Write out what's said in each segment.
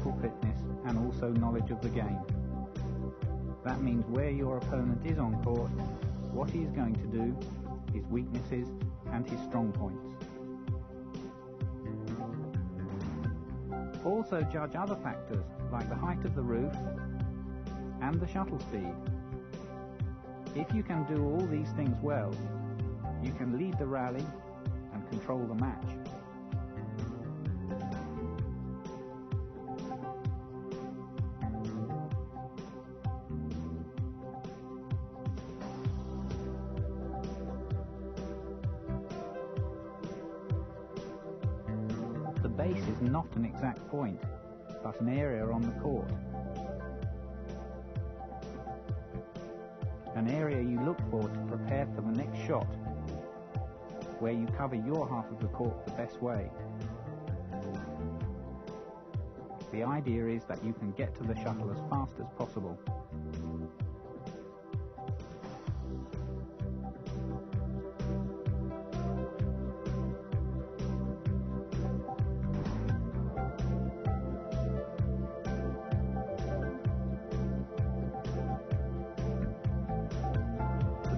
mental fitness and also knowledge of the game. That means where your opponent is on court, what he is going to do, his weaknesses and his strong points. Also judge other factors like the height of the roof and the shuttle speed. If you can do all these things well, you can lead the rally and control the match. The base is not an exact point, but an area on the court. An area you look for to prepare for the next shot, where you cover your half of the court the best way. The idea is that you can get to the shuttle as fast as possible.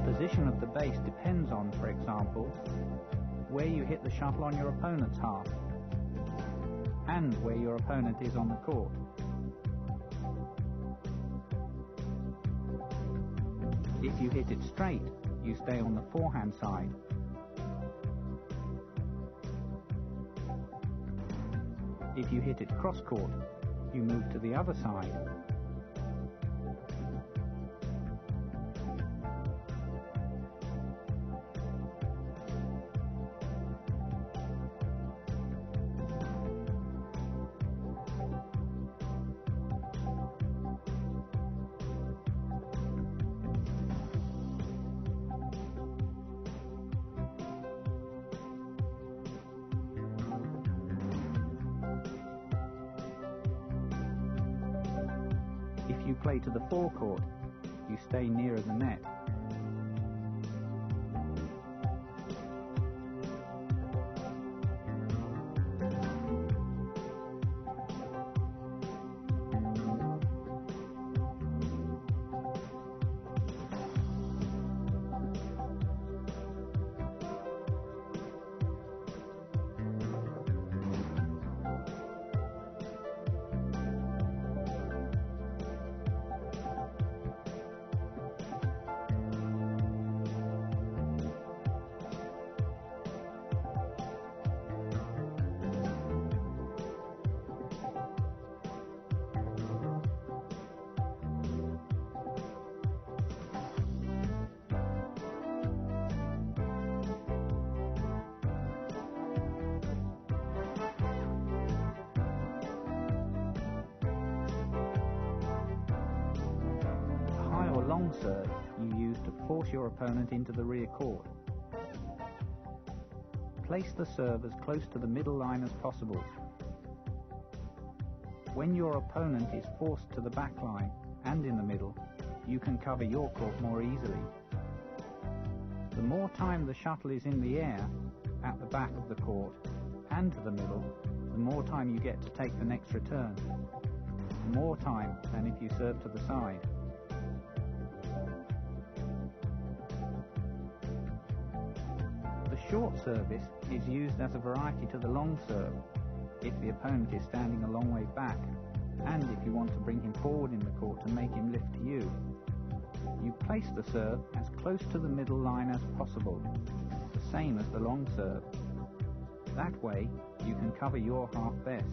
The position of the base depends on, for example, where you hit the shuttle on your opponent's half and where your opponent is on the court. If you hit it straight, you stay on the forehand side. If you hit it cross court, you move to the other side. If you play to the forecourt, you stay nearer the net. Long serve you use to force your opponent into the rear court. Place the serve as close to the middle line as possible. When your opponent is forced to the back line and in the middle, you can cover your court more easily. The more time the shuttle is in the air, at the back of the court and to the middle, the more time you get to take the next return. More time than if you serve to the side. The short service is used as a variety to the long serve if the opponent is standing a long way back and if you want to bring him forward in the court to make him lift to you. You place the serve as close to the middle line as possible, the same as the long serve. That way you can cover your half best.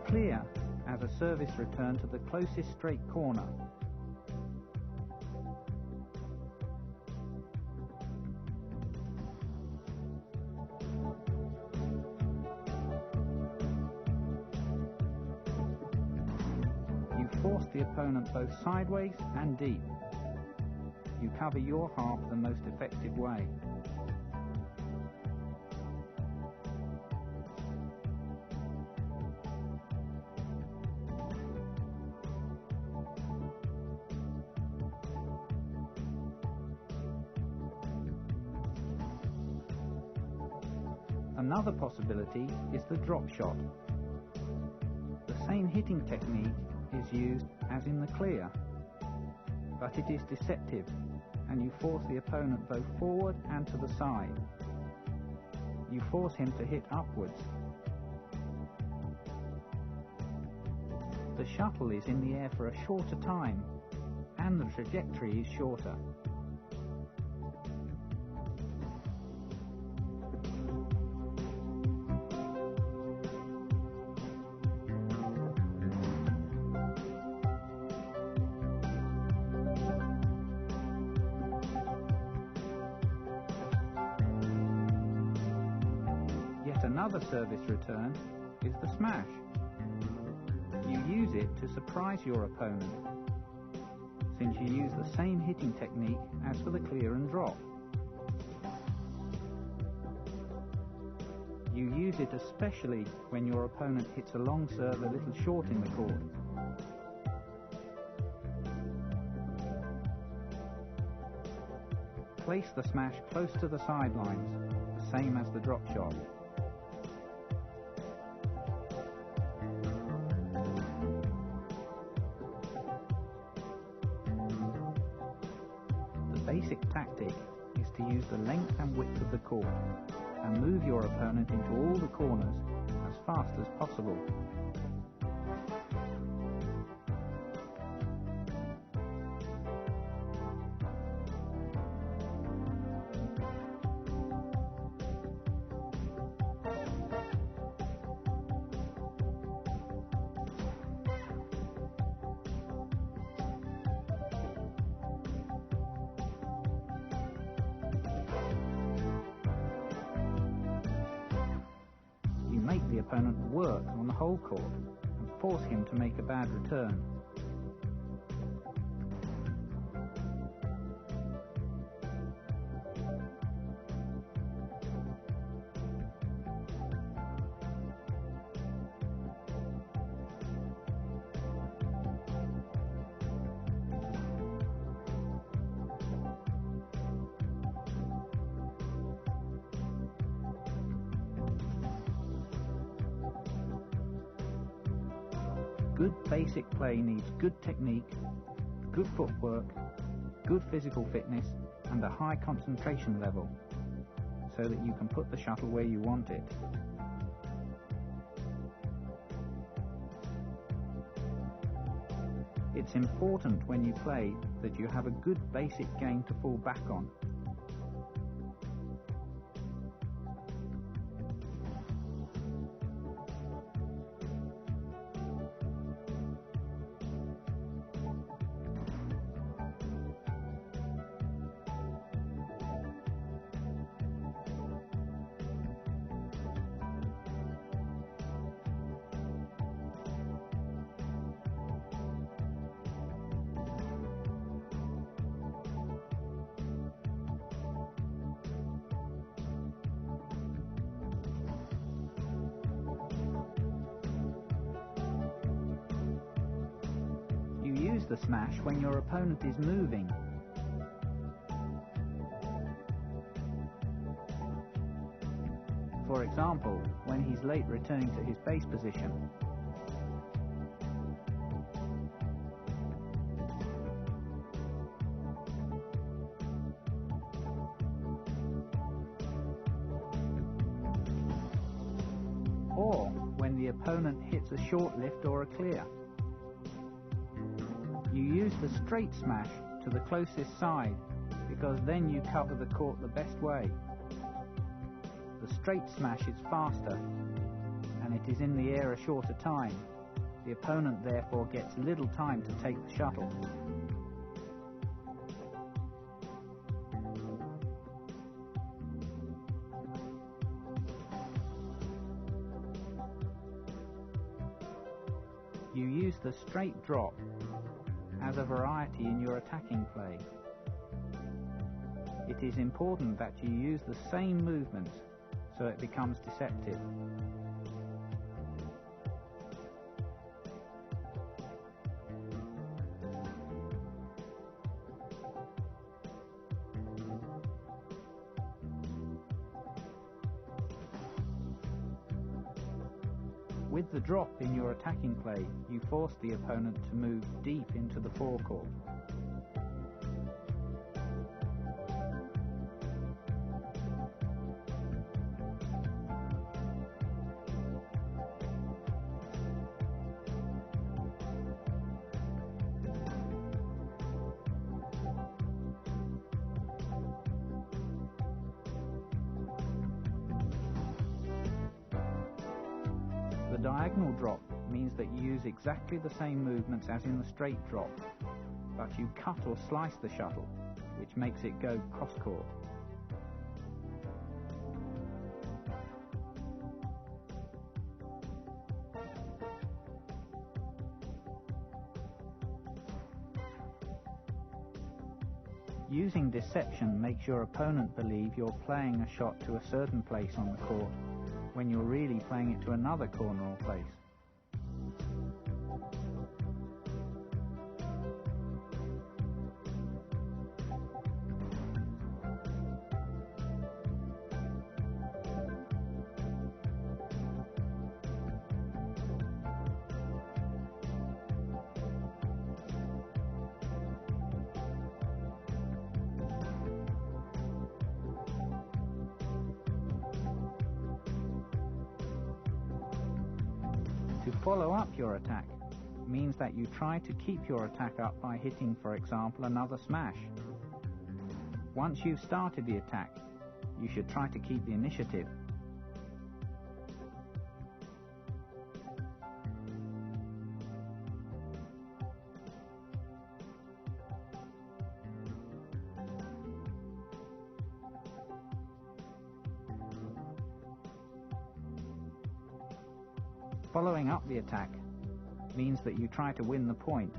Clear as a service return to the closest straight corner. You force the opponent both sideways and deep. You cover your half the most effective way. Another possibility is the drop shot. The same hitting technique is used as in the clear, but it is deceptive, and you force the opponent both forward and to the side. You force him to hit upwards. The shuttle is in the air for a shorter time, and the trajectory is shorter. Yet another service return is the smash. You use it to surprise your opponent, since you use the same hitting technique as for the clear and drop. You use it especially when your opponent hits a long serve a little short in the court. Place the smash close to the sidelines, the same as the drop shot. The basic tactic is to use the length and width of the court and move your opponent into all the corners as fast as possible. Make the opponent work on the whole court and force him to make a bad return. Good basic play needs good technique, good footwork, good physical fitness, and a high concentration level, so that you can put the shuttle where you want it. It's important when you play that you have a good basic game to fall back on. Use the smash when your opponent is moving. For example, when he's late returning to his base position. Or when the opponent hits a short lift or a clear. You use the straight smash to the closest side, because then you cover the court the best way. The straight smash is faster, and it is in the air a shorter time. The opponent therefore gets little time to take the shuttle. You use the straight drop as a variety in your attacking play. It is important that you use the same movements so it becomes deceptive. With the drop in your attacking play, you force the opponent to move deep into the forecourt. The diagonal drop means that you use exactly the same movements as in the straight drop, but you cut or slice the shuttle, which makes it go cross-court. Using deception makes your opponent believe you're playing a shot to a certain place on the court when you're really playing it to another corner or place. To follow up your attack means that you try to keep your attack up by hitting, for example, another smash. Once you've started the attack, you should try to keep the initiative. Following up the attack means that you try to win the point.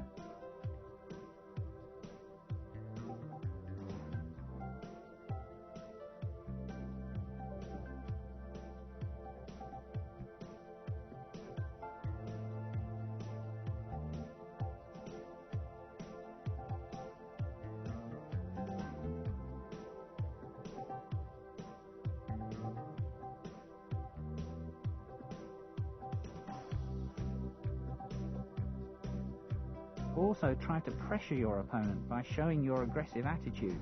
Also try to pressure your opponent by showing your aggressive attitude.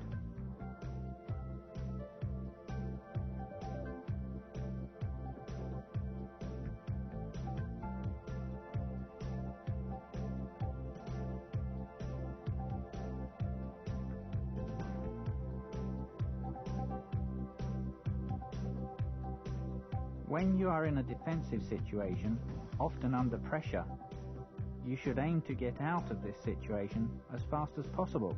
When you are in a defensive situation, often under pressure, you should aim to get out of this situation as fast as possible.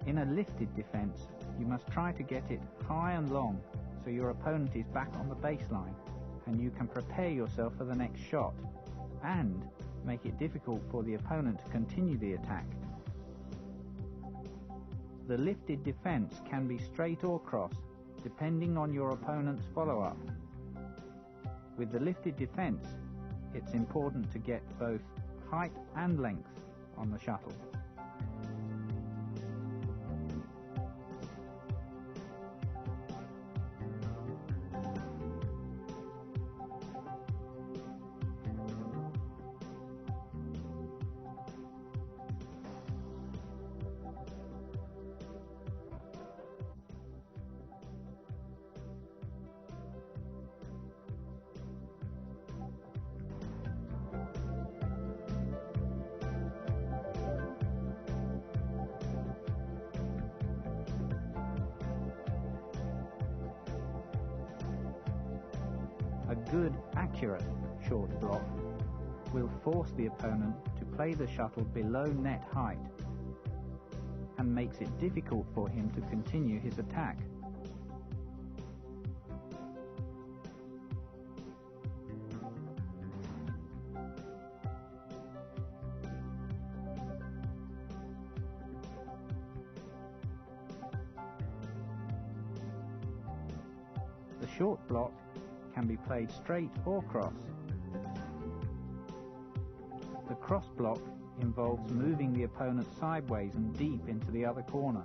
In a lifted defense, you must try to get it high and long so your opponent is back on the baseline and you can prepare yourself for the next shot and make it difficult for the opponent to continue the attack. The lifted defense can be straight or cross, depending on your opponent's follow-up. With the lifted defense, it's important to get both height and length on the shuttle. A good, accurate short block will force the opponent to play the shuttle below net height and makes it difficult for him to continue his attack. The short block can be played straight or cross. The cross block involves moving the opponent sideways and deep into the other corner.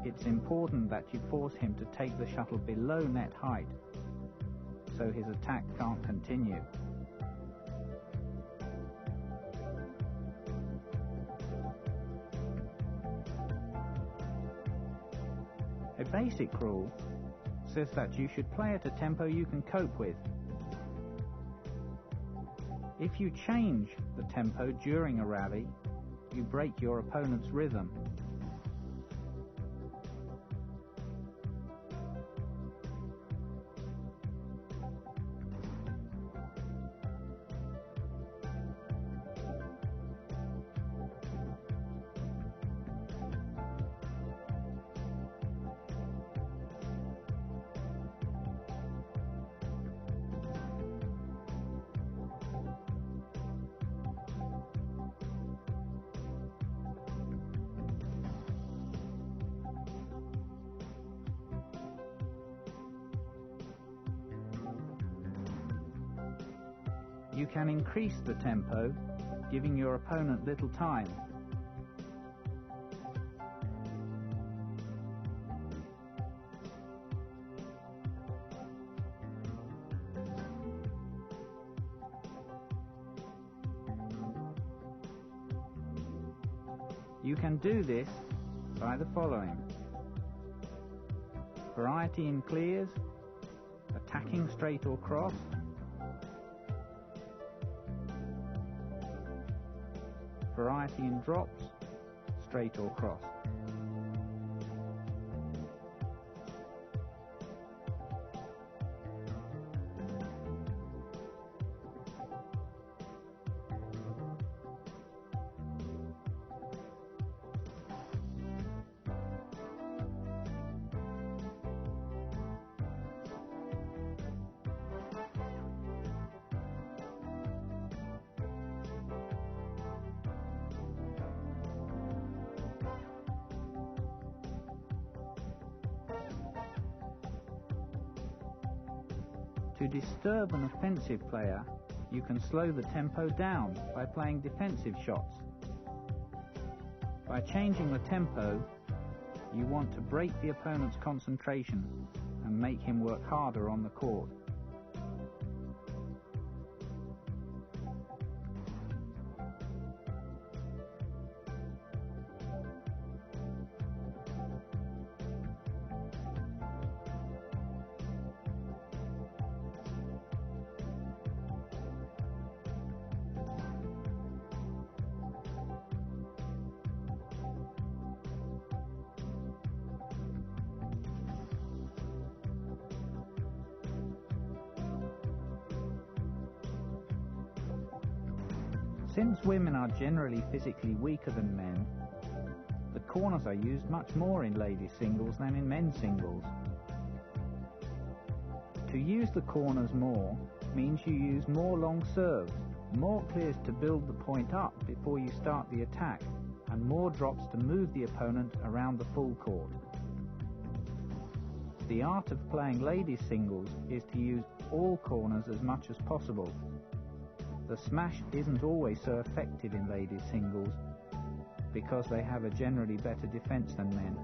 It's important that you force him to take the shuttle below net height, so his attack can't continue. A basic rule says that you should play at a tempo you can cope with. If you change the tempo during a rally, you break your opponent's rhythm. You can increase the tempo, giving your opponent little time. You can do this by the following: variety in clears, attacking straight or cross, variety in drops, straight or cross. To disturb an offensive player, you can slow the tempo down by playing defensive shots. By changing the tempo, you want to break the opponent's concentration and make him work harder on the court. Since women are generally physically weaker than men, the corners are used much more in ladies' singles than in men's singles. To use the corners more means you use more long serves, more clears to build the point up before you start the attack, and more drops to move the opponent around the full court. The art of playing ladies' singles is to use all corners as much as possible. The smash isn't always so effective in ladies' singles because they have a generally better defense than men.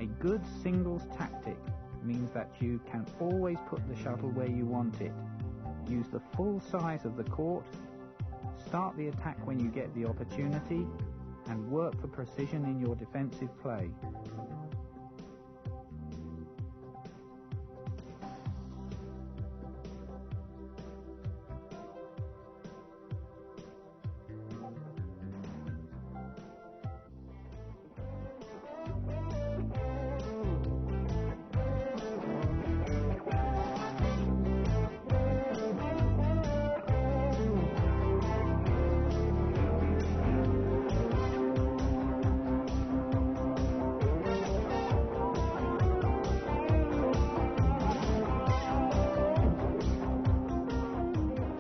A good singles tactic means that you can always put the shuttle where you want it. Use the full size of the court, start the attack when you get the opportunity, and work for precision in your defensive play.